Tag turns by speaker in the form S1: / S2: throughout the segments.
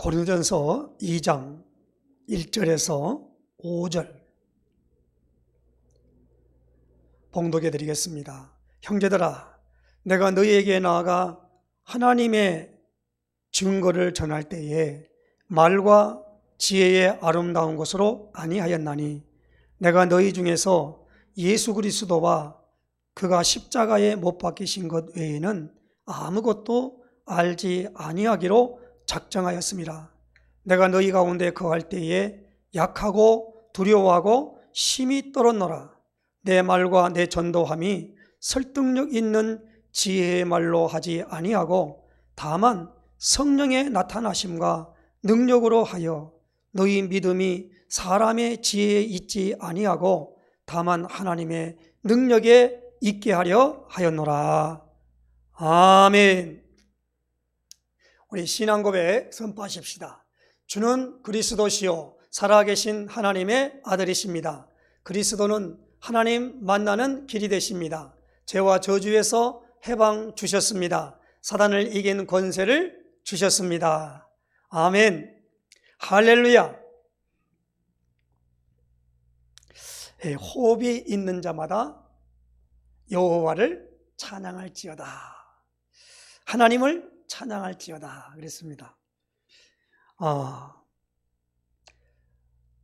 S1: 고린도전서 2장 1절에서 5절 봉독해 드리겠습니다. 형제들아, 내가 너희에게 나아가 하나님의 증거를 전할 때에 말과 지혜의 아름다운 것으로 아니하였나니 내가 너희 중에서 예수 그리스도와 그가 십자가에 못 박히신 것 외에는 아무것도 알지 아니하기로 작정하였습니다. 내가 너희 가운데 거할 때에 약하고 두려워하고 심히 떨었노라. 내 말과 내 전도함이 설득력 있는 지혜의 말로 하지 아니하고 다만 성령의 나타나심과 능력으로 하여 너희 믿음이 사람의 지혜에 있지 아니하고 다만 하나님의 능력에 있게 하려 하였노라. 아멘. 우리 신앙고백 선포하십시다. 주는 그리스도시요 살아계신 하나님의 아들이십니다. 그리스도는 하나님 만나는 길이 되십니다. 죄와 저주에서 해방 주셨습니다. 사단을 이긴 권세를 주셨습니다. 아멘. 할렐루야. 호흡이 있는 자마다 여호와를 찬양할지어다. 하나님을 찬양할지어다 그랬습니다.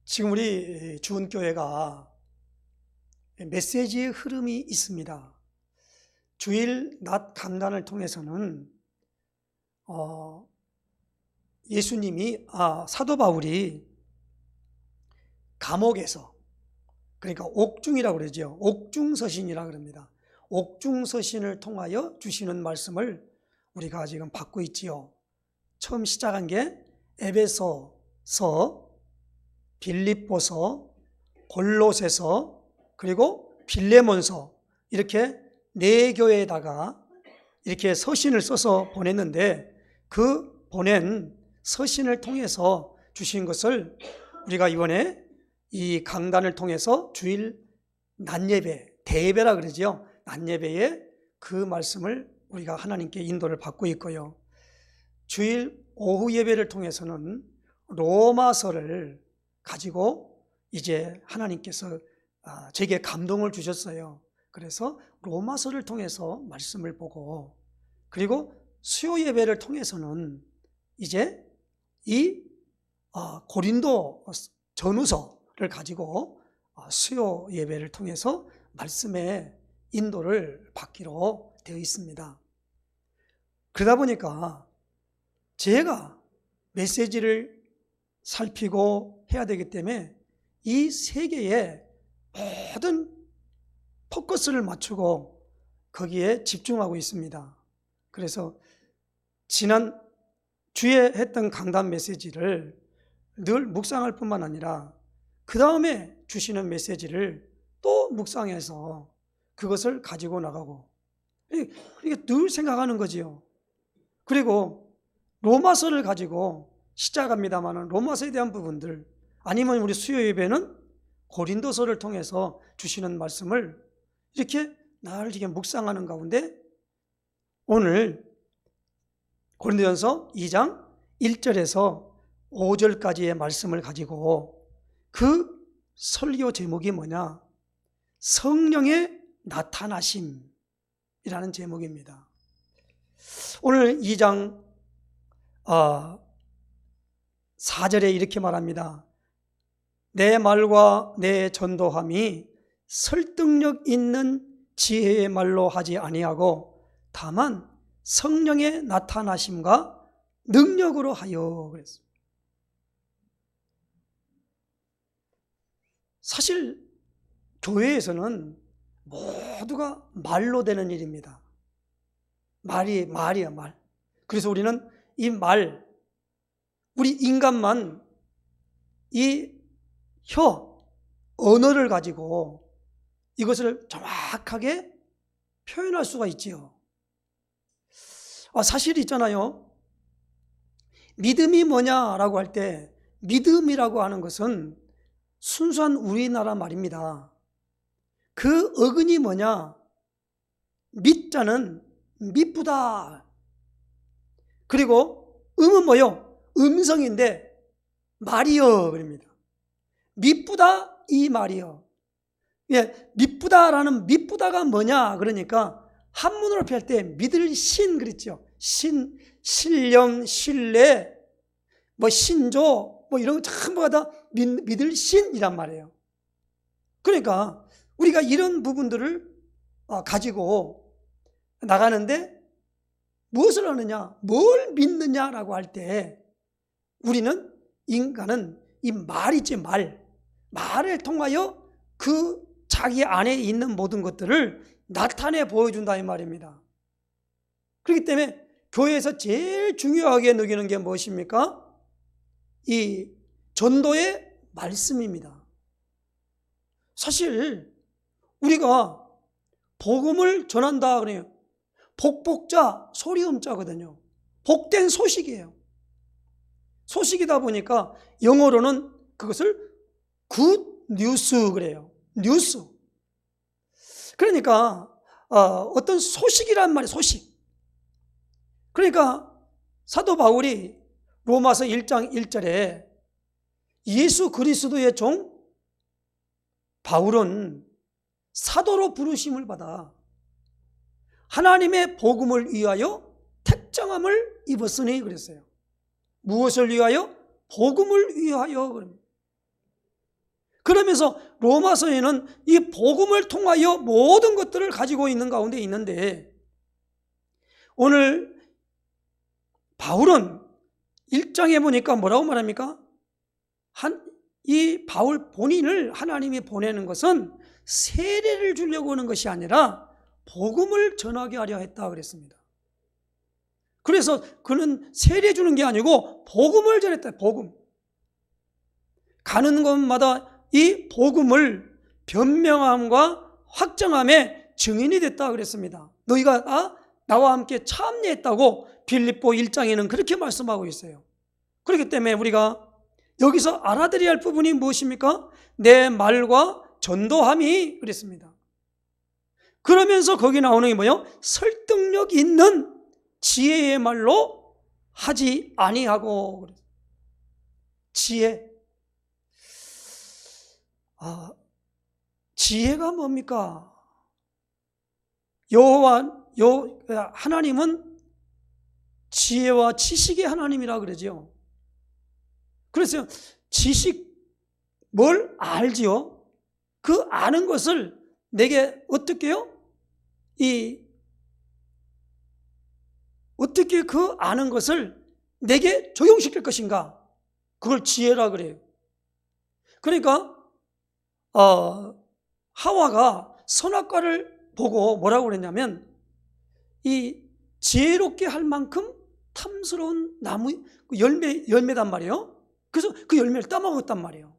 S1: 지금 우리 주은교회가 메시지의 흐름이 있습니다. 주일 낮 강단을 통해서는 예수님이 사도 바울이 감옥에서, 그러니까 옥중이라고 그러죠. 옥중서신이라고 그럽니다. 옥중서신을 통하여 주시는 말씀을 우리가 지금 받고 있지요. 처음 시작한 게 에베소서, 빌립보서, 골로새서, 그리고 빌레몬서, 이렇게 네 교회에다가 이렇게 서신을 써서 보냈는데 그 보낸 서신을 통해서 주신 것을 우리가 이번에 이 강단을 통해서 주일 낮예배, 대예배라 그러죠. 낮예배에 그 말씀을 우리가 하나님께 인도를 받고 있고요. 주일 오후 예배를 통해서는 로마서를 가지고 이제 하나님께서 제게 감동을 주셨어요. 그래서 로마서를 통해서 말씀을 보고, 그리고 수요 예배를 통해서는 이제 이 고린도 전후서를 가지고 수요 예배를 통해서 말씀의 인도를 받기로 되어 있습니다. 그러다 보니까 제가 메시지를 살피고 해야 되기 때문에 이 세 개의 모든 포커스를 맞추고 거기에 집중하고 있습니다. 그래서 지난 주에 했던 강단 메시지를 늘 묵상할 뿐만 아니라 그 다음에 주시는 메시지를 또 묵상해서 그것을 가지고 나가고, 그러니까 늘 생각하는 거지요. 그리고 로마서를 가지고 시작합니다만 로마서에 대한 부분들, 아니면 우리 수요 예배는 고린도서를 통해서 주시는 말씀을 이렇게 날 이게 묵상하는 가운데 오늘 고린도전서 2장 1절에서 5절까지의 말씀을 가지고 그 설교 제목이 뭐냐? 성령의 나타나심이라는 제목입니다. 오늘 2장 4절에 이렇게 말합니다. 내 말과 내 전도함이 설득력 있는 지혜의 말로 하지 아니하고 다만 성령의 나타나심과 능력으로 하여 그랬습니다. 사실 교회에서는 모두가 말로 되는 일입니다. 말이야, 말. 그래서 우리는 이 말, 우리 인간만 이 언어를 가지고 이것을 정확하게 표현할 수가 있지요. 사실 있잖아요. 믿음이 뭐냐라고 할 때 믿음이라고 하는 것은 순수한 우리나라 말입니다. 그 어근이 뭐냐? 믿자는 미쁘다. 그리고 음은 뭐요? 음성인데 말이여 그럽니다. 미쁘다 이 말이여. 예, 미쁘다라는 미쁘다가 뭐냐 그러니까 한문으로 표현할 때 믿을 신 그랬죠. 신, 신령, 신뢰, 뭐 신조 뭐 이런 거 전부가 다 믿을 신이란 말이에요. 그러니까 우리가 이런 부분들을 가지고 나가는데 무엇을 하느냐, 뭘 믿느냐라고 할 때 우리는 인간은 이 말이지 말을 통하여 그 자기 안에 있는 모든 것들을 나타내 보여준다 이 말입니다. 그렇기 때문에 교회에서 제일 중요하게 여기는 게 무엇입니까? 이 전도의 말씀입니다. 사실 우리가 복음을 전한다 그래요. 복복자 소리음자거든요. 복된 소식이에요. 소식이다 보니까 영어로는 그것을 굿 뉴스 그래요. 뉴스. 그러니까 어떤 소식이란 말이에요. 소식. 그러니까 사도 바울이 로마서 1장 1절에 예수 그리스도의 종 바울은 사도로 부르심을 받아 하나님의 복음을 위하여 택정함을 입었으니 그랬어요. 무엇을 위하여? 복음을 위하여. 그러면서 로마서에는 이 복음을 통하여 모든 것들을 가지고 있는 가운데 있는데 오늘 바울은 1장에 보니까 뭐라고 말합니까? 이 바울 본인을 하나님이 보내는 것은 세례를 주려고 하는 것이 아니라 복음을 전하게 하려 했다 그랬습니다. 그래서 그는 세례 주는 게 아니고 복음을 전했다. 복음. 가는 곳마다 이 복음을 변명함과 확정함의 증인이 됐다 그랬습니다. 너희가 나와 함께 참여했다고 빌립보 1장에는 그렇게 말씀하고 있어요. 그렇기 때문에 우리가 여기서 알아들어야 할 부분이 무엇입니까? 내 말과 전도함이 그랬습니다. 그러면서 거기 나오는 게 뭐예요? 설득력 있는 지혜의 말로 하지 아니하고. 지혜. 지혜가 뭡니까? 하나님은 지혜와 지식의 하나님이라 그러죠. 그래서 지식 뭘 알지요? 그 아는 것을 내게 어떻게요? 어떻게 그 아는 것을 내게 적용시킬 것인가? 그걸 지혜라 그래요. 그러니까 하와가 선악과를 보고 뭐라고 그랬냐면 이 지혜롭게 할 만큼 탐스러운 나무 열매단 말이에요. 그래서 그 열매를 따먹었단 말이에요.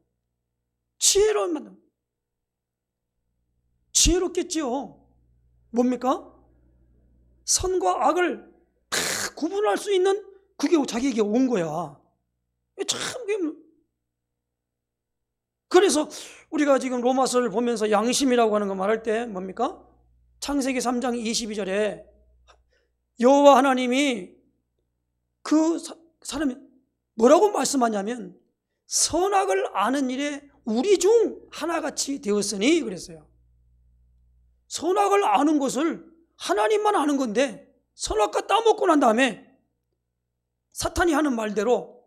S1: 지혜로운 만남. 지혜롭겠지요. 뭡니까? 선과 악을 다 구분할 수 있는 그게 자기에게 온 거야. 참. 그래서 우리가 지금 로마서를 보면서 양심이라고 하는 거 말할 때 뭡니까? 창세기 3장 22절에 여호와 하나님이 그 사람이 뭐라고 말씀하냐면 선악을 아는 일에 우리 중 하나같이 되었으니 그랬어요. 선악을 아는 것을 하나님만 아는 건데 선악과 따먹고 난 다음에 사탄이 하는 말대로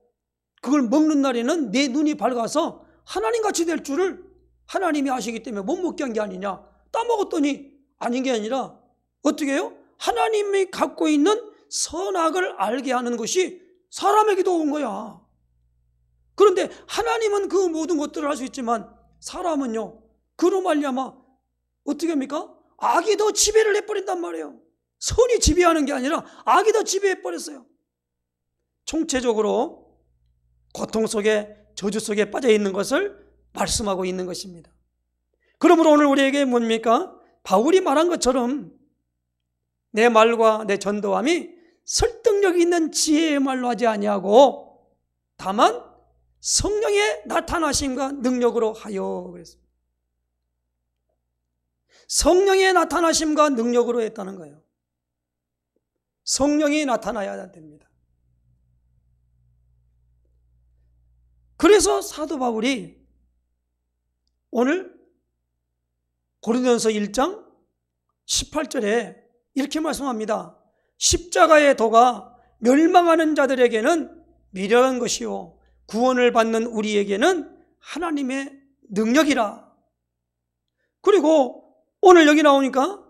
S1: 그걸 먹는 날에는 내 눈이 밝아서 하나님같이 될 줄을 하나님이 아시기 때문에 못 먹게 한 게 아니냐. 따먹었더니 아닌 게 아니라 어떻게 해요? 하나님이 갖고 있는 선악을 알게 하는 것이 사람에게도 온 거야. 그런데 하나님은 그 모든 것들을 할 수 있지만 사람은요, 그로 말미암아 어떻게 합니까? 악이 더 지배를 해버린단 말이에요. 선이 지배하는 게 아니라 악이 더 지배해버렸어요. 총체적으로 고통 속에 저주 속에 빠져 있는 것을 말씀하고 있는 것입니다. 그러므로 오늘 우리에게 뭡니까? 바울이 말한 것처럼 내 말과 내 전도함이 설득력 있는 지혜의 말로 하지 아니하고 다만 성령의 나타나심과 능력으로 하여 그랬습니다. 성령의 나타나심과 능력으로 했다는 거예요. 성령이 나타나야 됩니다. 그래서 사도 바울이 오늘 고린도전서 1장 18절에 이렇게 말씀합니다. 십자가의 도가 멸망하는 자들에게는 미련한 것이요 구원을 받는 우리에게는 하나님의 능력이라. 그리고 오늘 여기 나오니까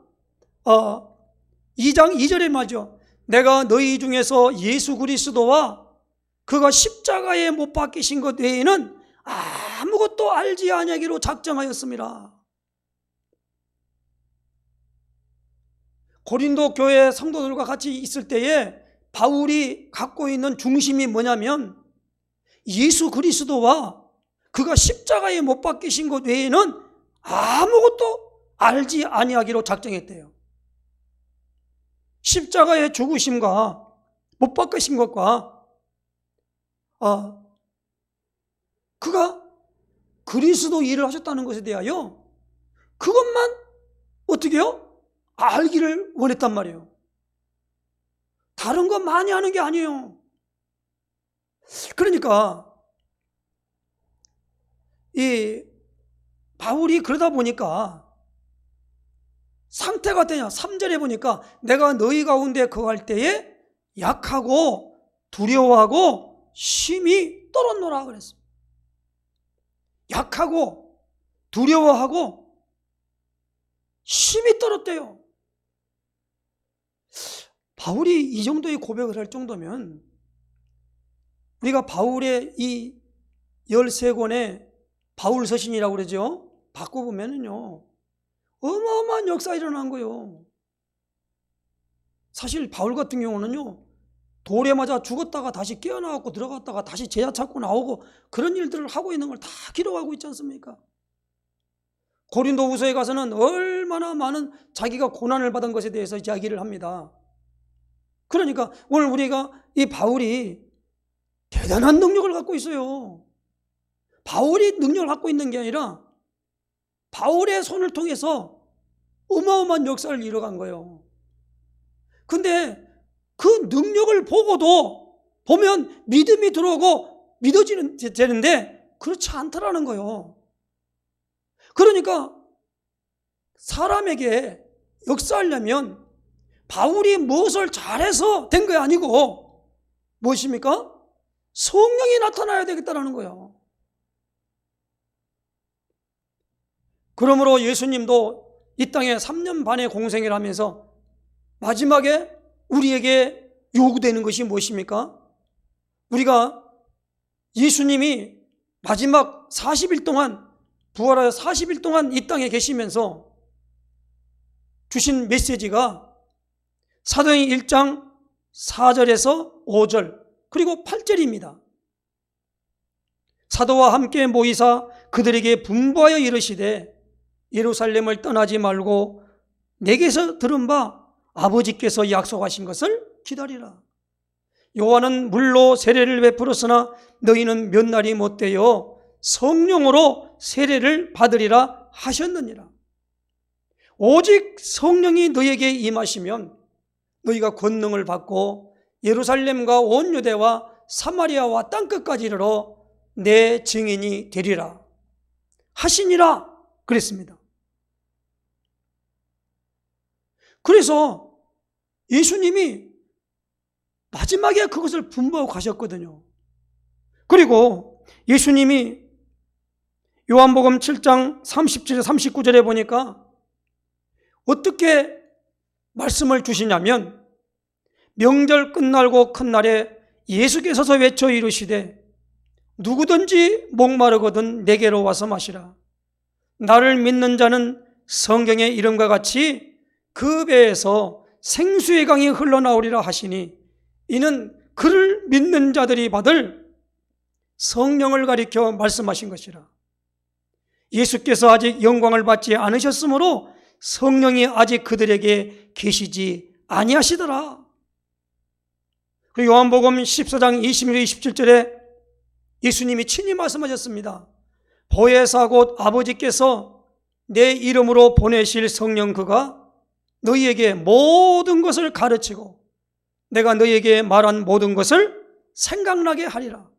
S1: 2장 2절에 말이죠. 내가 너희 중에서 예수 그리스도와 그가 십자가에 못 박히신 것 외에는 아무것도 알지 아니하기로 작정하였습니다. 고린도 교회 성도들과 같이 있을 때에 바울이 갖고 있는 중심이 뭐냐면 예수 그리스도와 그가 십자가에 못 박히신 것 외에는 아무것도 알지 아니하기로 작정했대요. 십자가의 죽으심과 못 박히신 것과 그가 그리스도 일을 하셨다는 것에 대하여 그것만 어떻게 해요? 알기를 원했단 말이에요. 다른 거 많이 하는 게 아니에요. 그러니까 이 바울이 그러다 보니까 상태가 어떠냐? 3절에 보니까 내가 너희 가운데 거할 때에 약하고 두려워하고 심히 떨었노라 그랬습니다. 약하고 두려워하고 심히 떨었대요. 바울이 이 정도의 고백을 할 정도면 우리가 바울의 이 13권의 바울서신이라고 그러죠. 바꿔보면요 어마어마한 역사가 일어난 거예요. 사실 바울 같은 경우는요 돌에 맞아 죽었다가 다시 깨어나고 들어갔다가 다시 제자 찾고 나오고 그런 일들을 하고 있는 걸 다 기록하고 있지 않습니까? 고린도후서에 가서는 얼마나 많은 자기가 고난을 받은 것에 대해서 이야기를 합니다. 그러니까 오늘 우리가 이 바울이 대단한 능력을 갖고 있어요. 바울이 능력을 갖고 있는 게 아니라 바울의 손을 통해서 어마어마한 역사를 이뤄간 거예요. 근데 그 능력을 보고도 보면 믿음이 들어오고 믿어지는 되는데 그렇지 않더라는 거예요. 그러니까 사람에게 역사하려면 바울이 무엇을 잘해서 된 게 아니고 무엇입니까? 성령이 나타나야 되겠다는 거예요. 그러므로 예수님도 이 땅에 3년 반의 공생을 하면서 마지막에 우리에게 요구되는 것이 무엇입니까? 우리가 예수님이 마지막 40일 동안 부활하여 40일 동안 이 땅에 계시면서 주신 메시지가 사도행 1장 4절에서 5절 그리고 8절입니다. 사도와 함께 모이사 그들에게 분부하여 이르시되 예루살렘을 떠나지 말고 내게서 들은 바 아버지께서 약속하신 것을 기다리라. 요한은 물로 세례를 베풀었으나 너희는 몇 날이 못되어 성령으로 세례를 받으리라 하셨느니라. 오직 성령이 너희에게 임하시면 너희가 권능을 받고 예루살렘과 온 유대와 사마리아와 땅끝까지 이르러 내 증인이 되리라 하시니라 그랬습니다. 그래서 예수님이 마지막에 그것을 분부하고 가셨거든요. 그리고 예수님이 요한복음 7장 37절 39절에 보니까 어떻게 말씀을 주시냐면 명절 끝날고 큰 날에 예수께서서 외쳐 이르시되 누구든지 목마르거든 내게로 와서 마시라. 나를 믿는 자는 성경의 이름과 같이 그 배에서 생수의 강이 흘러나오리라 하시니 이는 그를 믿는 자들이 받을 성령을 가리켜 말씀하신 것이라. 예수께서 아직 영광을 받지 않으셨으므로 성령이 아직 그들에게 계시지 아니하시더라. 그리고 요한복음 14장 21, 27절에 예수님이 친히 말씀하셨습니다. 보혜사 곧 아버지께서 내 이름으로 보내실 성령 그가 너희에게 모든 것을 가르치고 내가 너희에게 말한 모든 것을 생각나게 하리라.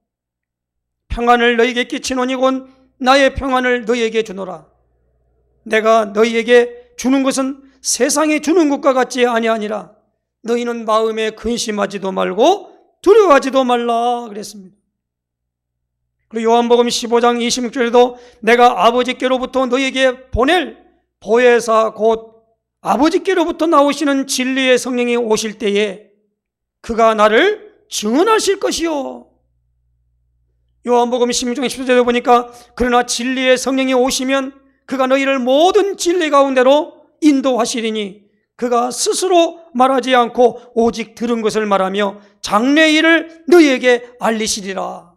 S1: 평안을 너희에게 끼치노니 곧 나의 평안을 너희에게 주노라. 내가 너희에게 주는 것은 세상이 주는 것과 같지 아니하니라. 너희는 마음에 근심하지도 말고 두려워하지도 말라 그랬습니다. 그리고 요한복음 15장 26절에도 내가 아버지께로부터 너희에게 보낼 보혜사 곧 아버지께로부터 나오시는 진리의 성령이 오실 때에 그가 나를 증언하실 것이요. 요한복음 16장 14절에 보니까 그러나 진리의 성령이 오시면 그가 너희를 모든 진리 가운데로 인도하시리니 그가 스스로 말하지 않고 오직 들은 것을 말하며 장래 일을 너희에게 알리시리라.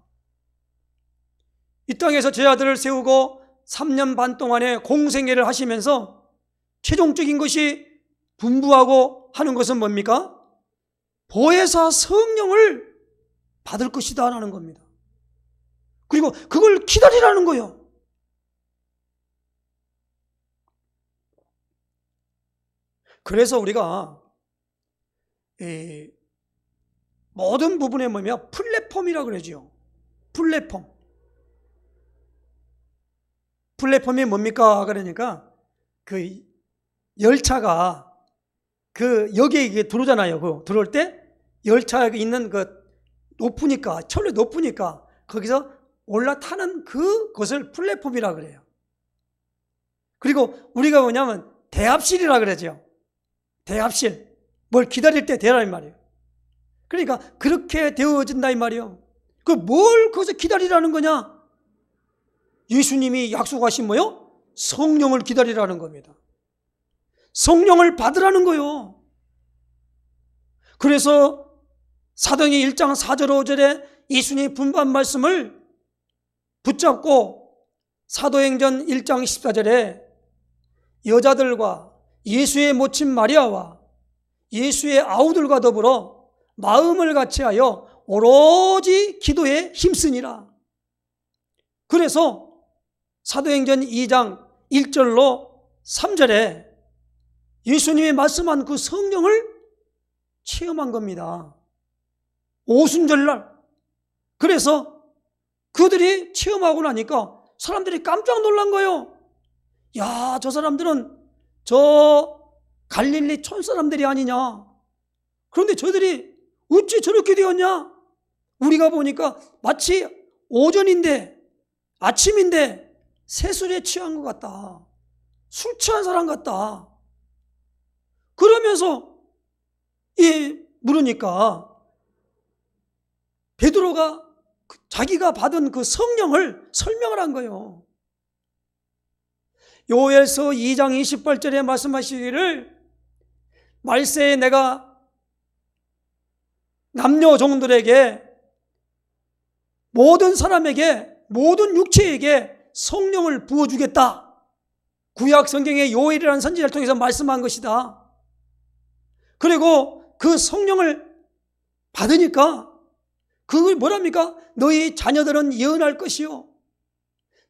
S1: 이 땅에서 제 아들을 세우고 3년 반 동안의 공생애를 하시면서 최종적인 것이 분부하고 하는 것은 뭡니까? 보혜사 성령을 받을 것이다 라는 겁니다. 그리고 그걸 기다리라는 거예요. 그래서 우리가 모든 부분에 뭐냐 플랫폼이라고 그러죠. 플랫폼이 뭡니까? 그러니까 그 열차가 그 여기에 들어오잖아요. 그 들어올 때 열차에 있는 그 높으니까 철로 높으니까 거기서 올라타는 그것을 플랫폼이라 그래요. 그리고 우리가 뭐냐면 대합실이라 그러죠. 대합실. 뭘 기다릴 때 되라는 말이에요. 그러니까 그렇게 되어진다 이 말이에요. 그 뭘 거기서 기다리라는 거냐? 예수님이 약속하신 뭐요? 성령을 기다리라는 겁니다. 성령을 받으라는 거요. 그래서 사도행전 1장 4절 5절에 예수님이 분부한 말씀을 붙잡고 사도행전 1장 14절에 여자들과 예수의 모친 마리아와 예수의 아우들과 더불어 마음을 같이하여 오로지 기도에 힘쓰니라. 그래서 사도행전 2장 1절로 3절에 예수님이 말씀한 그 성령을 체험한 겁니다. 오순절날. 그래서 그들이 체험하고 나니까 사람들이 깜짝 놀란 거예요. 야, 저 사람들은 저 갈릴리 촌 사람들이 아니냐. 그런데 저들이 어찌 저렇게 되었냐. 우리가 보니까 마치 오전인데 아침인데 새술에 취한 것 같다. 술 취한 사람 같다. 그러면서 물으니까 베드로가 자기가 받은 그 성령을 설명을 한 거예요. 요엘서 2장 28절에 말씀하시기를 말세에 내가 남녀 종들에게 모든 사람에게 모든 육체에게 성령을 부어주겠다. 구약 성경의 요엘이라는 선지자를 통해서 말씀한 것이다. 그리고 그 성령을 받으니까 그걸 뭐랍니까? 너희 자녀들은 예언할 것이요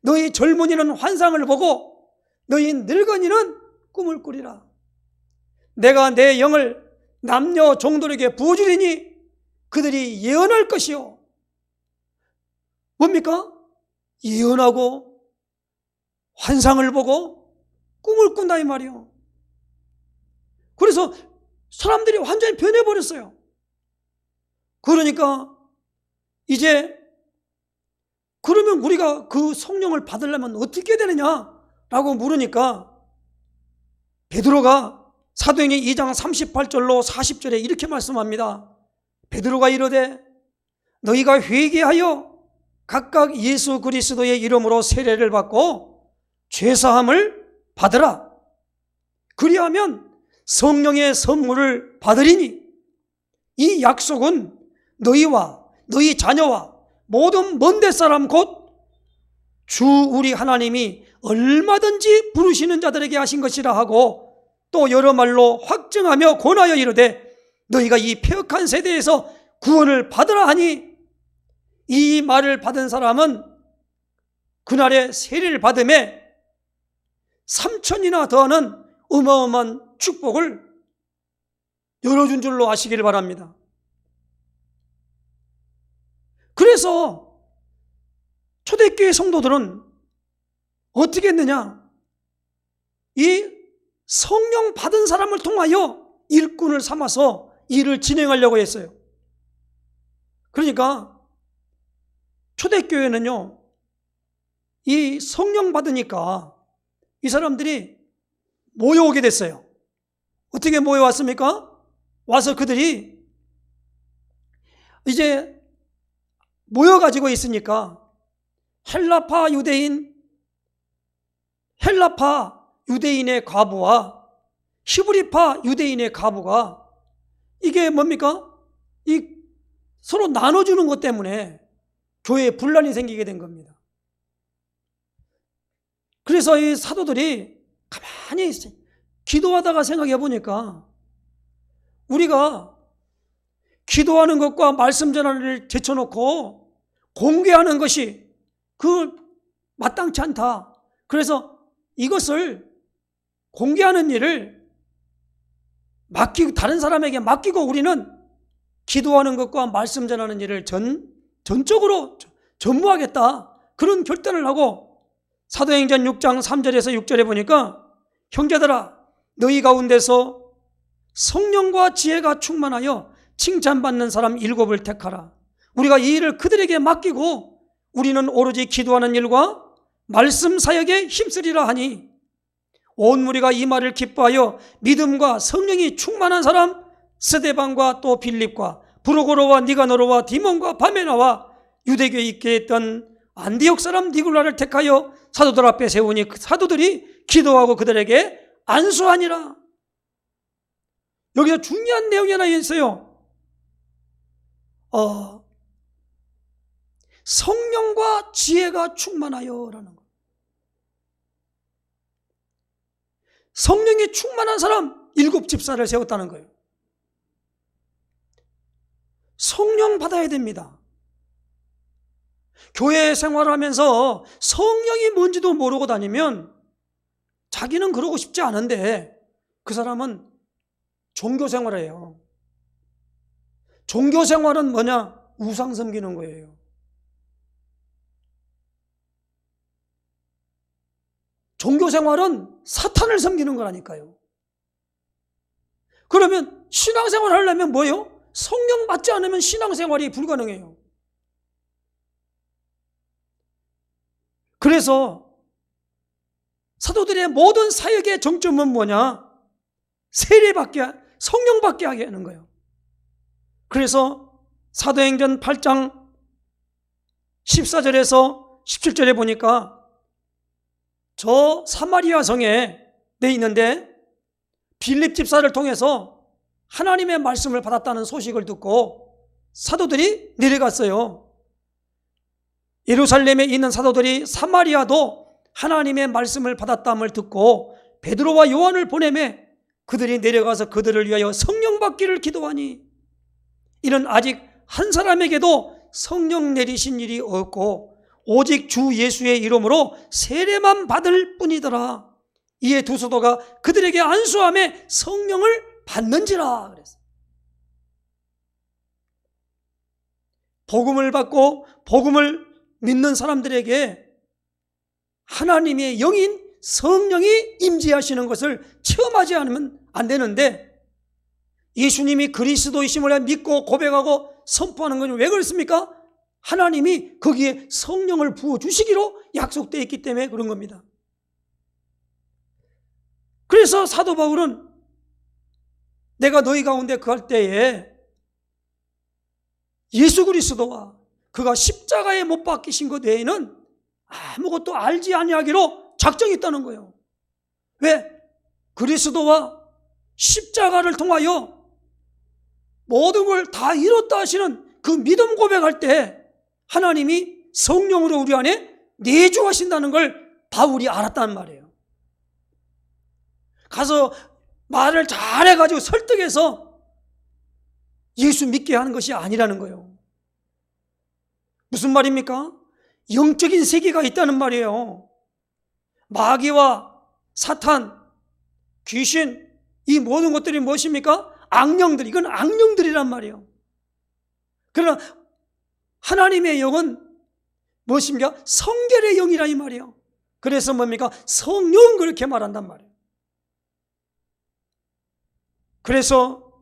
S1: 너희 젊은이는 환상을 보고 너희 늙은이는 꿈을 꾸리라. 내가 내 영을 남녀 종들에게 부어주리니 그들이 예언할 것이요. 뭡니까? 예언하고 환상을 보고 꿈을 꾼다 이 말이요. 그래서 사람들이 완전히 변해버렸어요. 그러니까 이제 그러면 우리가 그 성령을 받으려면 어떻게 되느냐라고 물으니까 베드로가 사도행전 2장 38절로 40절에 이렇게 말씀합니다. 베드로가 이르되 너희가 회개하여 각각 예수 그리스도의 이름으로 세례를 받고 죄사함을 받으라. 그리하면 성령의 선물을 받으리니 이 약속은 너희와 너희 자녀와 모든 먼데 사람 곧 주 우리 하나님이 얼마든지 부르시는 자들에게 하신 것이라 하고 또 여러 말로 확증하며 권하여 이르되 너희가 이 폐역한 세대에서 구원을 받으라 하니 이 말을 받은 사람은 그날의 세례를 받음에 3천이나 더하는 어마어마한 축복을 열어준 줄로 아시기를 바랍니다. 그래서 초대교회 성도들은 어떻게 했느냐? 이 성령 받은 사람을 통하여 일꾼을 삼아서 일을 진행하려고 했어요. 그러니까 초대교회는요, 이 성령 받으니까 이 사람들이 모여오게 됐어요. 어떻게 모여왔습니까? 와서 그들이 이제 모여가지고 있으니까 헬라파 유대인의 과부와 히브리파 유대인의 과부가 이게 뭡니까? 이 서로 나눠주는 것 때문에 교회에 분란이 생기게 된 겁니다. 그래서 이 사도들이 가만히 기도하다가 생각해 보니까 우리가 기도하는 것과 말씀 전하는 제쳐놓고 공개하는 것이 그 마땅치 않다. 그래서 이것을 공개하는 일을 다른 사람에게 맡기고 우리는 기도하는 것과 말씀 전하는 일을 전적으로 전무하겠다. 그런 결단을 하고 사도행전 6장 3절에서 6절에 보니까 형제들아 너희 가운데서 성령과 지혜가 충만하여 칭찬받는 사람 7을 택하라. 우리가 이 일을 그들에게 맡기고 우리는 오로지 기도하는 일과 말씀 사역에 힘쓰리라 하니 온 무리가 이 말을 기뻐하여 믿음과 성령이 충만한 사람 스데반과 또 빌립과 브루고로와 니가노로와 디몬과 바메나와 유대교에 있게 했던 안디옥 사람 니굴라를 택하여 사도들 앞에 세우니 그 사도들이 기도하고 그들에게 안수하니라. 여기서 중요한 내용이 하나 있어요. 성령과 지혜가 충만하여라는 것. 성령이 충만한 사람 7집사를 세웠다는 거예요. 성령 받아야 됩니다. 교회 생활을 하면서 성령이 뭔지도 모르고 다니면 자기는 그러고 싶지 않은데 그 사람은 종교 생활을 해요. 종교 생활은 뭐냐? 우상 섬기는 거예요. 종교 생활은 사탄을 섬기는 거라니까요. 그러면 신앙생활 하려면 뭐예요? 성령 받지 않으면 신앙생활이 불가능해요. 그래서 사도들의 모든 사역의 정점은 뭐냐? 세례받게, 성령받게 하게 하는 거예요. 그래서 사도행전 8장 14절에서 17절에 보니까 저 사마리아 성에 내 있는데 빌립 집사를 통해서 하나님의 말씀을 받았다는 소식을 듣고 사도들이 내려갔어요. 예루살렘에 있는 사도들이 사마리아도 하나님의 말씀을 받았다함을 듣고 베드로와 요한을 보내매 그들이 내려가서 그들을 위하여 성령 받기를 기도하니 이는 아직 한 사람에게도 성령 내리신 일이 없고 오직 주 예수의 이름으로 세례만 받을 뿐이더라. 이에 두 사도가 그들에게 안수하며 성령을 받는지라 그랬어요. 복음을 받고 복음을 믿는 사람들에게 하나님의 영인 성령이 임재하시는 것을 체험하지 않으면 안 되는데 예수님이 그리스도이심을 믿고 고백하고 선포하는 것은 왜 그렇습니까? 하나님이 거기에 성령을 부어주시기로 약속되어 있기 때문에 그런 겁니다. 그래서 사도 바울은 내가 너희 가운데 거할 때에 예수 그리스도와 그가 십자가에 못 박히신 것 외에는 아무것도 알지 아니하기로 작정했다는 거예요. 왜? 그리스도와 십자가를 통하여 모든 걸 다 이뤘다 하시는 그 믿음 고백할 때 하나님이 성령으로 우리 안에 내주하신다는 걸 바울이 알았단 말이에요. 가서 말을 잘해가지고 설득해서 예수 믿게 하는 것이 아니라는 거예요. 무슨 말입니까? 영적인 세계가 있다는 말이에요. 마귀와 사탄, 귀신, 이 모든 것들이 무엇입니까? 악령들, 이건 악령들이란 말이에요. 그러나 하나님의 영은 무엇입니까? 성결의 영이라 이 말이에요. 그래서 뭡니까? 성령 그렇게 말한단 말이에요. 그래서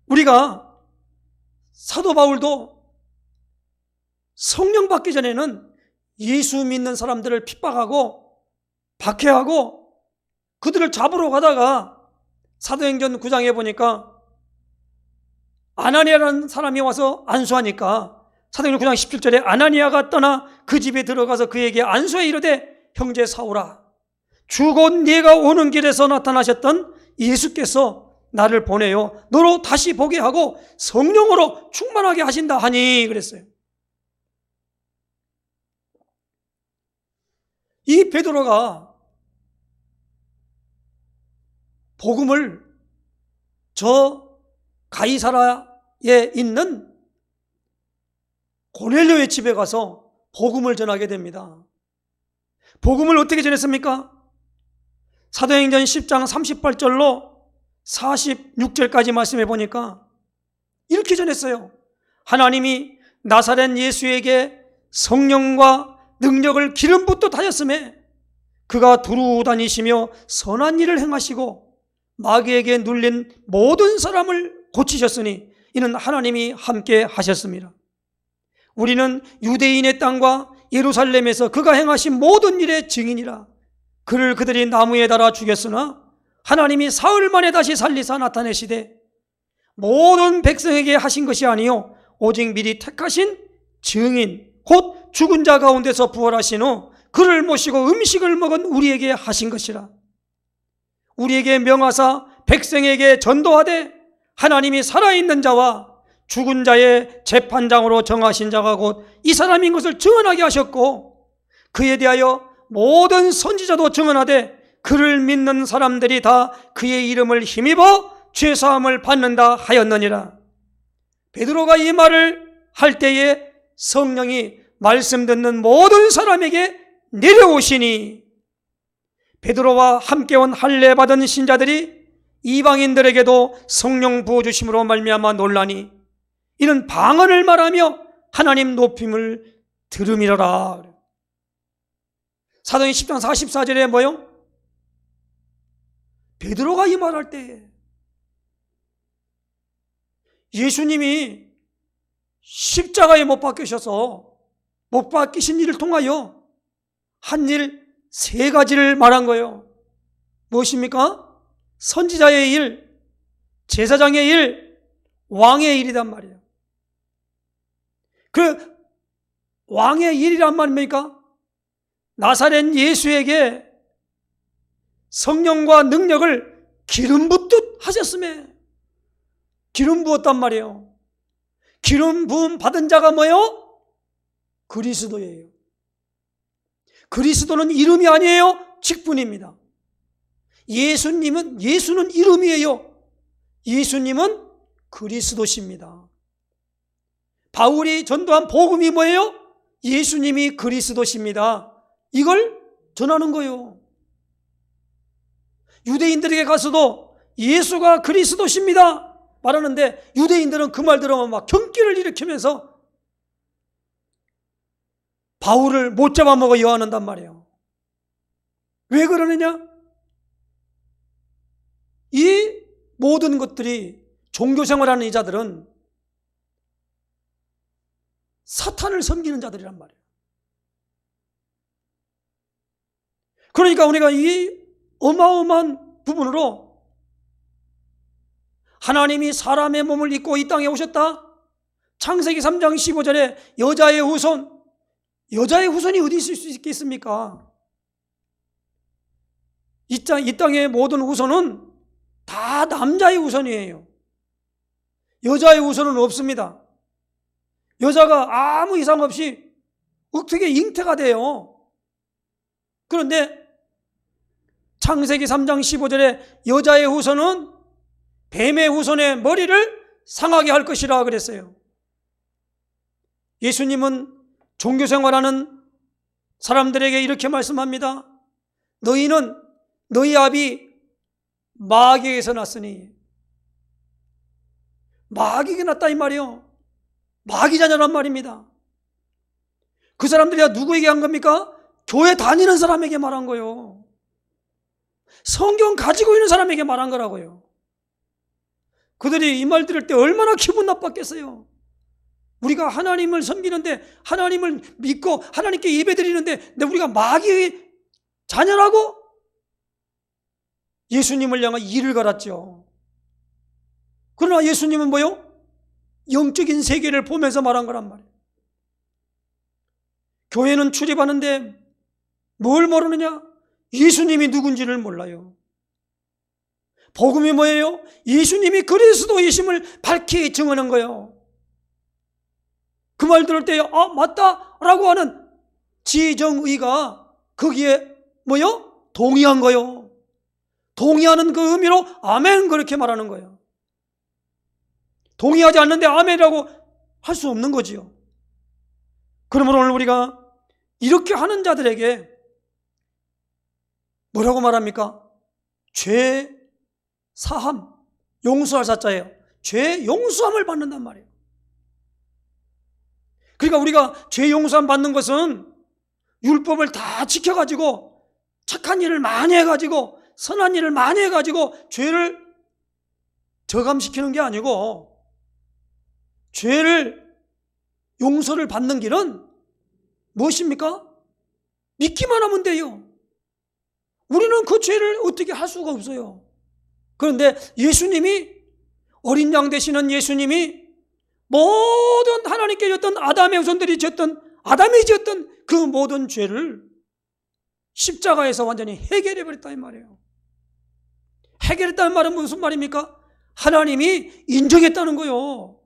S1: 우리가 사도 바울도 성령 받기 전에는 예수 믿는 사람들을 핍박하고 박해하고 그들을 잡으러 가다가 사도행전 9장에 보니까 아나니아라는 사람이 와서 안수하니까 사도행전 9장 17절에 아나니아가 떠나 그 집에 들어가서 그에게 안수해 이르되 형제 사울아 주 곧 네가 오는 길에서 나타나셨던 예수께서 나를 보내요 너로 다시 보게 하고 성령으로 충만하게 하신다 하니 그랬어요. 이 베드로가 복음을 저 가이사라에 있는 고넬료의 집에 가서 복음을 전하게 됩니다. 복음을 어떻게 전했습니까? 사도행전 10장 38절로 46절까지 말씀해 보니까 이렇게 전했어요. 하나님이 나사렛 예수에게 성령과 능력을 기름 붓듯 하였음에 그가 두루 다니시며 선한 일을 행하시고 마귀에게 눌린 모든 사람을 고치셨으니 이는 하나님이 함께 하셨습니다. 우리는 유대인의 땅과 예루살렘에서 그가 행하신 모든 일의 증인이라. 그를 그들이 나무에 달아 죽였으나 하나님이 사흘 만에 다시 살리사 나타내시되 모든 백성에게 하신 것이 아니요 오직 미리 택하신 증인 곧 죽은 자 가운데서 부활하신 후 그를 모시고 음식을 먹은 우리에게 하신 것이라. 우리에게 명하사 백성에게 전도하되 하나님이 살아있는 자와 죽은 자의 재판장으로 정하신 자가 곧 이 사람인 것을 증언하게 하셨고 그에 대하여 모든 선지자도 증언하되 그를 믿는 사람들이 다 그의 이름을 힘입어 죄사함을 받는다 하였느니라. 베드로가 이 말을 할 때에 성령이 말씀 듣는 모든 사람에게 내려오시니 베드로와 함께 온 할례 받은 신자들이 이방인들에게도 성령 부어주심으로 말미암아 놀라니 이는 방언을 말하며 하나님 높임을 들음이라라. 사도행 10장 44절에 뭐요? 베드로가 이 말할 때 예수님이 십자가에 못 박히셔서 못 박히신 일을 통하여 한 일 세 가지를 말한 거예요. 무엇입니까? 선지자의 일, 제사장의 일, 왕의 일이란 말이에요. 그 왕의 일이란 말입니까? 나사렛 예수에게 성령과 능력을 기름 붓듯 하셨음에 기름 부었단 말이에요. 기름 부음 받은 자가 뭐예요? 그리스도예요. 그리스도는 이름이 아니에요. 직분입니다. 예수는 이름이에요. 예수님은 그리스도십니다. 바울이 전도한 복음이 뭐예요? 예수님이 그리스도십니다. 이걸 전하는 거예요. 유대인들에게 가서도 예수가 그리스도십니다 말하는데 유대인들은 그 말 들으면 막 경기를 일으키면서 바울을 못 잡아먹어 여하는단 말이에요. 왜 그러느냐? 이 모든 것들이 종교생활하는 이 자들은 사탄을 섬기는 자들이란 말이에요. 그러니까 우리가 이 어마어마한 부분으로 하나님이 사람의 몸을 입고 이 땅에 오셨다. 창세기 3장 15절에 여자의 후손이 어디 있을 수 있겠습니까? 이 땅의 모든 후손은 다 남자의 후손이에요. 여자의 후손은 없습니다. 여자가 아무 이상 없이 어떻게 잉태가 돼요. 그런데 창세기 3장 15절에 여자의 후손은 뱀의 후손의 머리를 상하게 할 것이라 그랬어요. 예수님은 종교생활하는 사람들에게 이렇게 말씀합니다. 너희는 너희 아비 마귀에게서 났으니. 마귀가 났다 이 말이요. 마귀 자녀란 말입니다. 그 사람들이 누구에게 한 겁니까? 교회 다니는 사람에게 말한 거예요. 성경 가지고 있는 사람에게 말한 거라고요. 그들이 이 말 들을 때 얼마나 기분 나빴겠어요. 우리가 하나님을 섬기는데, 하나님을 믿고 하나님께 예배드리는데 우리가 마귀의 자녀라고 예수님을 향해 이를 갈았죠. 그러나 예수님은 뭐요? 영적인 세계를 보면서 말한 거란 말이에요. 교회는 출입하는데 뭘 모르느냐? 예수님이 누군지를 몰라요. 복음이 뭐예요? 예수님이 그리스도이심을 밝히 증언한 거예요. 그 말 들을 때 맞다 라고 하는 지정의가 거기에 뭐요? 동의한 거예요. 동의하는 그 의미로 아멘 그렇게 말하는 거예요. 동의하지 않는데 아멘이라고 할 수 없는 거지요. 그러므로 오늘 우리가 이렇게 하는 자들에게 뭐라고 말합니까? 죄 사함, 용서할 사자예요. 죄 용서함을 받는단 말이에요. 그러니까 우리가 죄 용서함 받는 것은 율법을 다 지켜가지고 착한 일을 많이 해가지고 선한 일을 많이 해가지고 죄를 저감시키는 게 아니고, 죄를 용서를 받는 길은 무엇입니까? 믿기만 하면 돼요. 우리는 그 죄를 어떻게 할 수가 없어요. 그런데 예수님이, 어린 양 되시는 예수님이 모든 하나님께 졌던 아담의 후손들이 졌던, 아담이 졌던 그 모든 죄를 십자가에서 완전히 해결해버렸다 이 말이에요. 해결했다는 말은 무슨 말입니까? 하나님이 인정했다는 거예요.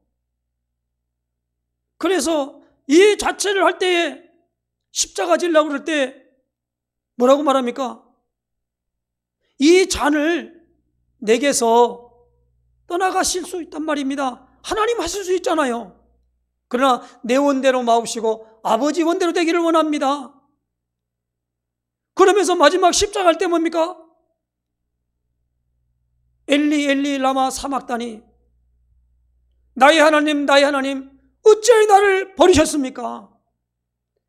S1: 그래서 이 자체를 할 때에, 십자가 지려고 그럴 때 뭐라고 말합니까? 이 잔을 내게서 떠나가실 수 있단 말입니다. 하나님 하실 수 있잖아요. 그러나 내 원대로 마옵시고 아버지 원대로 되기를 원합니다. 그러면서 마지막 십자가 할 때 뭡니까? 엘리 엘리 라마 사막다니, 나의 하나님 나의 하나님 어찌하여 나를 버리셨습니까?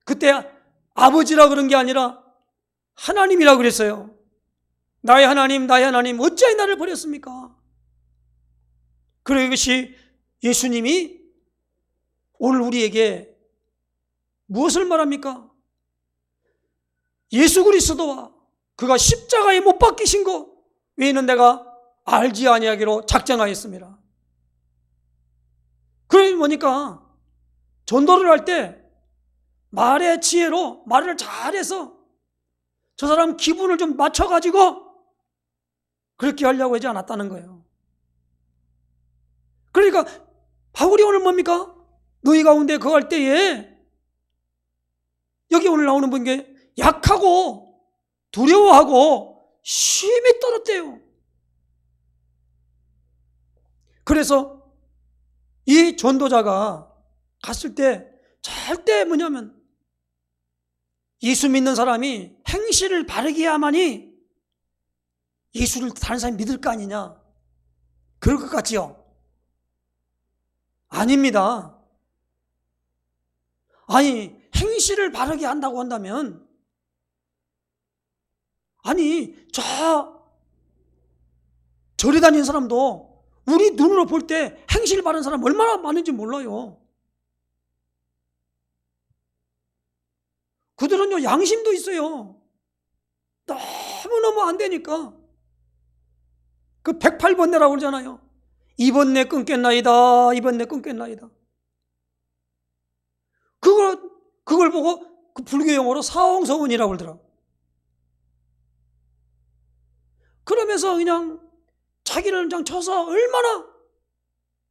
S1: 그때 아버지라 그런 게 아니라 하나님이라 그랬어요. 나의 하나님 나의 하나님 어찌하여 나를 버렸습니까? 그리고 이것이 예수님이 오늘 우리에게 무엇을 말합니까? 예수 그리스도와 그가 십자가에 못 박히신 것 외에는 내가 알지 아니하기로 작정하였습니다. 그러니 뭐니까 전도를 할 때 말의 지혜로 말을 잘해서 저 사람 기분을 좀 맞춰가지고 그렇게 하려고 하지 않았다는 거예요. 그러니까 바울이 오늘 뭡니까? 너희 가운데 그거 할 때에 여기 오늘 나오는 분께 약하고 두려워하고 심히 떨었대요. 그래서 이 전도자가 갔을 때 절대 뭐냐면 예수 믿는 사람이 행실을 바르게 해야만이 예수를 다른 사람이 믿을 거 아니냐, 그럴 것 같지요? 아닙니다. 아니, 행실을 바르게 한다고 한다면, 아니 절에 다니는 사람도 우리 눈으로 볼 때 행실 바른 사람 얼마나 많은지 몰라요. 그들은요 양심도 있어요. 너무너무 안 되니까 그 108번뇌라고 그러잖아요. 이번 뇌 끊겠나이다, 이번 뇌 끊겠나이다. 그걸 보고 그 불교 용어로 사홍서운이라고 그러더라고요. 그러면서 그냥 자기를 그냥 쳐서 얼마나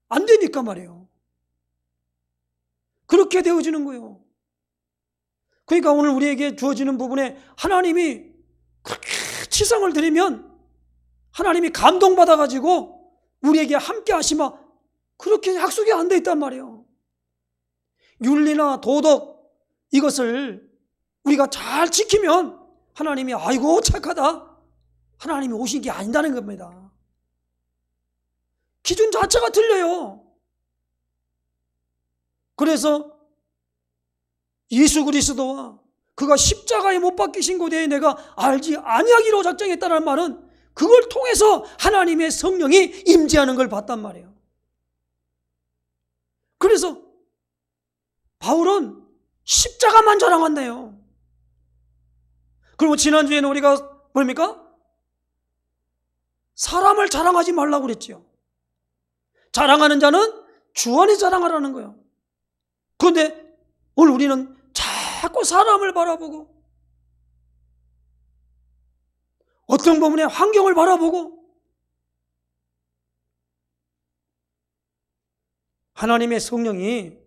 S1: 안 되니까 말이에요. 그렇게 되어지는 거예요. 그러니까 오늘 우리에게 주어지는 부분에 하나님이 그렇게 치성을 드리면 하나님이 감동받아가지고 우리에게 함께 하시마, 그렇게 약속이 안 돼 있단 말이에요. 윤리나 도덕 이것을 우리가 잘 지키면 하나님이 아이고 착하다, 하나님이 오신 게 아니다는 겁니다. 기준 자체가 틀려요. 그래서 예수 그리스도와 그가 십자가에 못 박히신 것에 대해 내가 알지 아니하기로 작정했다는 말은 그걸 통해서 하나님의 성령이 임재하는 걸 봤단 말이에요. 그래서 바울은 십자가만 자랑한대요. 그리고 지난주에는 우리가 뭡니까? 사람을 자랑하지 말라고 그랬지요. 자랑하는 자는 주 안에 자랑하라는 거예요. 그런데 오늘 우리는 자꾸 사람을 바라보고 어떤 부분에 환경을 바라보고 하나님의 성령이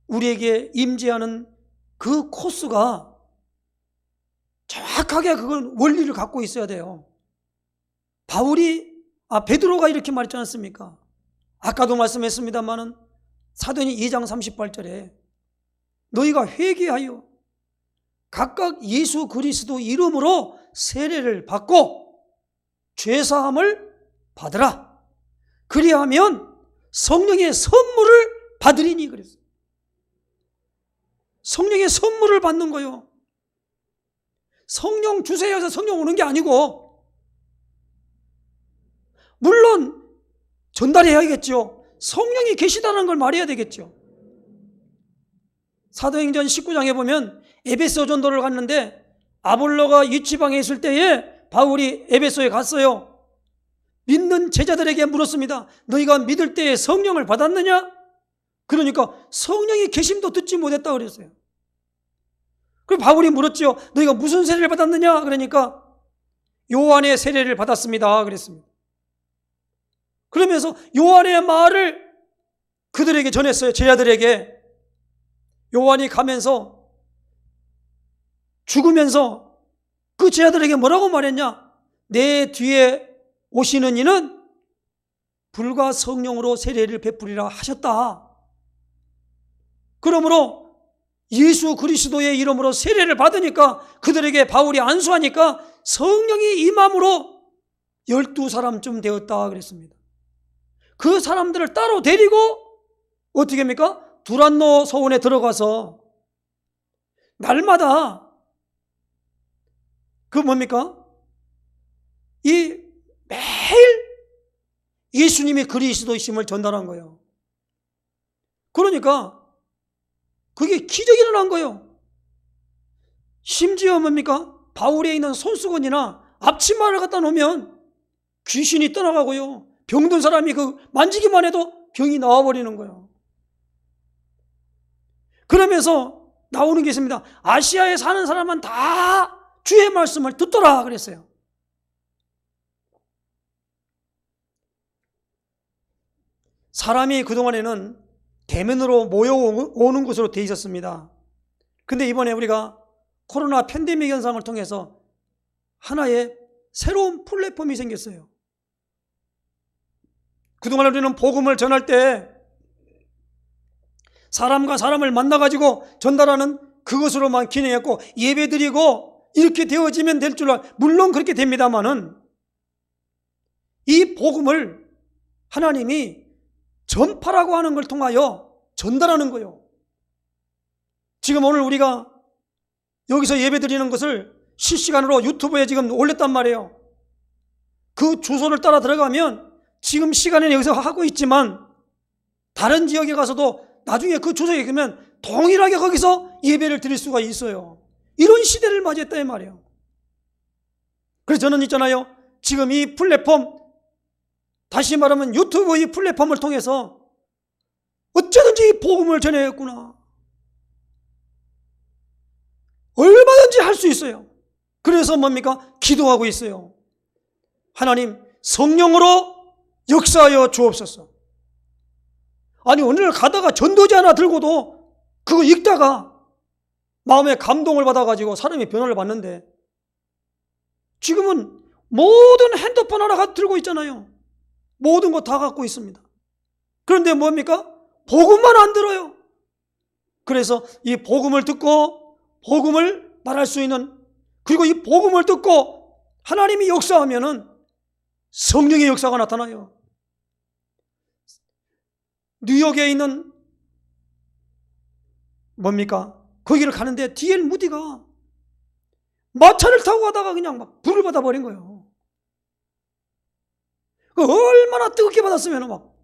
S1: 우리에게 임재하는 그 코스가 정확하게 그건 원리를 갖고 있어야 돼요. 베드로가 이렇게 말했지 않습니까? 아까도 말씀했습니다마는 사도행전 2장 38절에 너희가 회개하여 각각 예수 그리스도 이름으로 세례를 받고 죄사함을 받으라. 그리하면 성령의 선물을 받으리니 그랬어요. 성령의 선물을 받는 거요. 성령 주세요 해서 성령 오는 게 아니고, 물론 전달해야겠죠. 성령이 계시다는 걸 말해야 되겠죠. 사도행전 19장에 보면 에베소 전도를 갔는데 아볼로가 유치방에 있을 때에 바울이 에베소에 갔어요. 믿는 제자들에게 물었습니다. 너희가 믿을 때에 성령을 받았느냐? 그러니까 성령이 계심도 듣지 못했다 그랬어요. 그럼 바울이 물었죠. 너희가 무슨 세례를 받았느냐? 그러니까 요한의 세례를 받았습니다 그랬습니다. 그러면서 요한의 말을 그들에게 전했어요. 제자들에게. 요한이 가면서 죽으면서 그 제자들에게 뭐라고 말했냐? 내 뒤에 오시는 이는 불과 성령으로 세례를 베푸리라 하셨다. 그러므로 예수 그리스도의 이름으로 세례를 받으니까 그들에게 바울이 안수하니까 성령이 임함으로 12사람쯤 되었다 그랬습니다. 그 사람들을 따로 데리고 어떻게 합니까? 두란노 서원에 들어가서 날마다 매일 예수님이 그리스도이심을 전달한 거예요. 그러니까 그게 기적이 일어난 거예요. 심지어 바울에 있는 손수건이나 앞치마를 갖다 놓으면 귀신이 떠나가고요. 병든 사람이 만지기만 해도 병이 나와버리는 거예요. 그러면서 나오는 게 있습니다. 아시아에 사는 사람은 다 주의 말씀을 듣더라 그랬어요. 사람이 그동안에는 대면으로 모여오는 것으로 되어 있었습니다. 근데 이번에 우리가 코로나 팬데믹 현상을 통해서 하나의 새로운 플랫폼이 생겼어요. 그동안 우리는 복음을 전할 때 사람과 사람을 만나가지고 전달하는 그것으로만 기능했고 예배드리고 이렇게 되어지면 될 줄 물론 그렇게 됩니다마는 이 복음을 하나님이 전파라고 하는 걸 통하여 전달하는 거예요. 지금 오늘 우리가 여기서 예배드리는 것을 실시간으로 유튜브에 지금 올렸단 말이에요. 그 주소를 따라 들어가면 지금 시간에는 여기서 하고 있지만 다른 지역에 가서도 나중에 그 주소에 가면 동일하게 거기서 예배를 드릴 수가 있어요. 이런 시대를 맞이했다 이 말이에요. 그래서 저는 있잖아요. 지금 이 플랫폼, 다시 말하면 유튜브 이 플랫폼을 통해서 어쩌든지 이 복음을 전해야겠구나. 얼마든지 할 수 있어요. 그래서 기도하고 있어요. 하나님 성령으로 역사하여 주옵소서. 아니 오늘 가다가 전도지 하나 들고도 그거 읽다가 마음에 감동을 받아가지고 사람이 변화를 받는데 지금은 모든 핸드폰 하나 들고 있잖아요. 모든 거 다 갖고 있습니다. 그런데 복음만 안 들어요. 그래서 이 복음을 듣고 복음을 말할 수 있는, 그리고 이 복음을 듣고 하나님이 역사하면은 성령의 역사가 나타나요. 뉴욕에 있는 거기를 가는데 D.L. 무디가 마차를 타고 가다가 그냥 막 불을 받아버린 거예요. 얼마나 뜨겁게 받았으면 막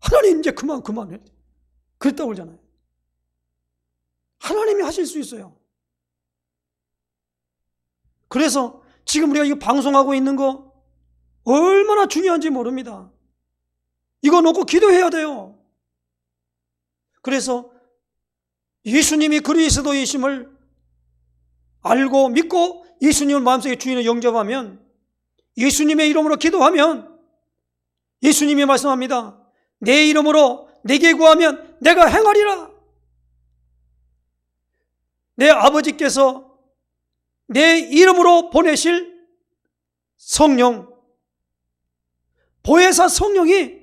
S1: 하나님 이제 그만해 그랬다고 그러잖아요. 하나님이 하실 수 있어요. 그래서 지금 우리가 이거 방송하고 있는 거 얼마나 중요한지 모릅니다. 이거 놓고 기도해야 돼요. 그래서 예수님이 그리스도이심을 알고 믿고 예수님을 마음속에 주인을 영접하면, 예수님의 이름으로 기도하면 예수님이 말씀합니다. 내 이름으로 내게 구하면 내가 행하리라. 내 아버지께서 내 이름으로 보내실 성령, 보혜사 성령이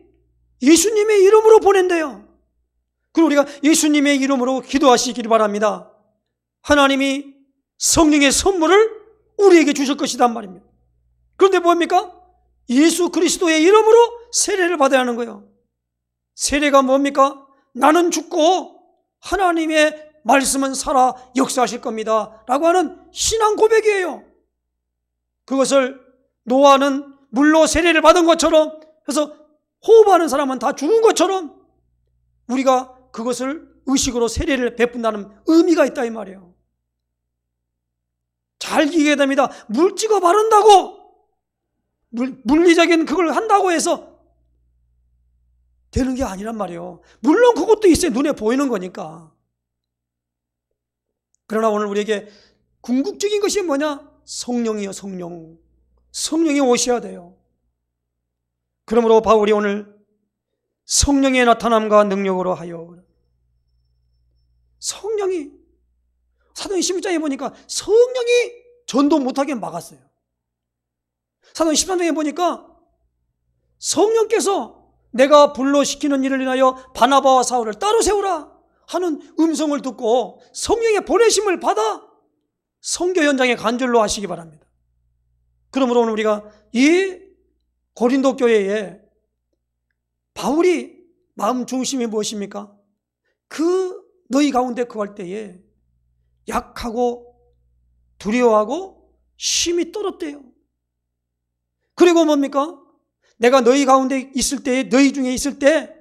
S1: 예수님의 이름으로 보낸대요. 그리고 우리가 예수님의 이름으로 기도하시기를 바랍니다. 하나님이 성령의 선물을 우리에게 주실 것이란 말입니다. 그런데 뭡니까? 예수 그리스도의 이름으로 세례를 받아야 하는 거예요. 세례가 뭡니까? 나는 죽고 하나님의 말씀은 살아 역사하실 겁니다 라고 하는 신앙 고백이에요. 그것을 노아는 물로 세례를 받은 것처럼 해서 호흡하는 사람은 다 죽은 것처럼 우리가 그것을 의식으로 세례를 베푼다는 의미가 있다 이 말이에요. 잘 이해해야 됩니다. 물 찍어 바른다고 물리적인 그걸 한다고 해서 되는 게 아니란 말이에요. 물론 그것도 있어요. 눈에 보이는 거니까. 그러나 오늘 우리에게 궁극적인 것이 뭐냐? 성령이요, 성령. 성령이 오셔야 돼요. 그러므로 바울이 오늘 성령의 나타남과 능력으로 하여, 성령이 사도행 16장에 보니까 성령이 전도 못하게 막았어요. 사도행 13장에 보니까 성령께서 내가 불러 시키는 일을 인하여 바나바와 사울을 따로 세우라 하는 음성을 듣고 성령의 보내심을 받아 선교 현장에 간절로 하시기 바랍니다. 그러므로 오늘 우리가 이 고린도 교회에 바울이 마음 중심이 무엇입니까? 너희 가운데 거할 때에 약하고 두려워하고 심히 떨었대요. 그리고 뭡니까? 내가 너희 가운데 있을 때, 너희 중에 있을 때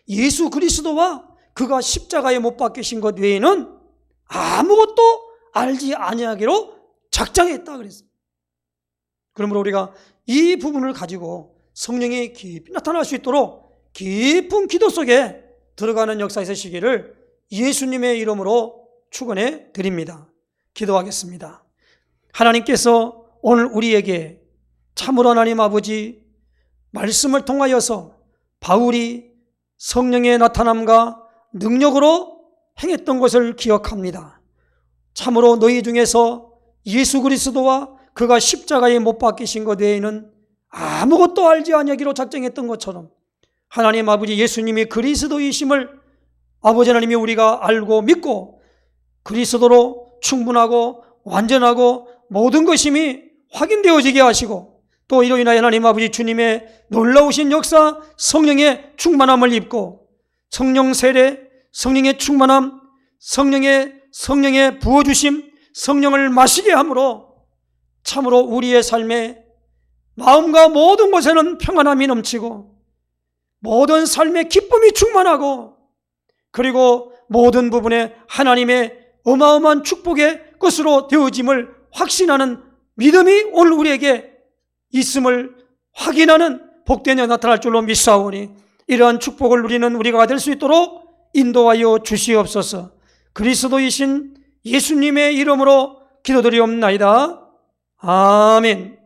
S1: 예수 그리스도와 그가 십자가에 못 박히신 것 외에는 아무것도 알지 아니하기로 작정했다 그랬어요. 그러므로 우리가 이 부분을 가지고 성령이 깊이 나타날 수 있도록 깊은 기도 속에 들어가는 역사에 서시기를 예수님의 이름으로 축원해 드립니다. 기도하겠습니다. 하나님께서 오늘 우리에게 참으로 하나님 아버지 말씀을 통하여서 바울이 성령의 나타남과 능력으로 행했던 것을 기억합니다. 참으로 너희 중에서 예수 그리스도와 그가 십자가에 못 박히신 것 외에는 아무것도 알지 아니하기로 작정했던 것처럼 하나님 아버지 예수님이 그리스도이심을 아버지 하나님이 우리가 알고 믿고 그리스도로 충분하고 완전하고 모든 것임이 확인되어지게 하시고 또 이로 인하여 하나님 아버지 주님의 놀라우신 역사 성령의 충만함을 입고 성령 세례, 성령의 충만함, 성령의 부어주심, 성령을 마시게 함으로 참으로 우리의 삶에 마음과 모든 곳에는 평안함이 넘치고 모든 삶의 기쁨이 충만하고 그리고 모든 부분에 하나님의 어마어마한 축복의 것으로 되어짐을 확신하는 믿음이 오늘 우리에게 있음을 확인하는 복된 여 나타날 줄로 믿사오니 이러한 축복을 누리는 우리가 될 수 있도록 인도하여 주시옵소서. 그리스도이신 예수님의 이름으로 기도드리옵나이다. 아멘.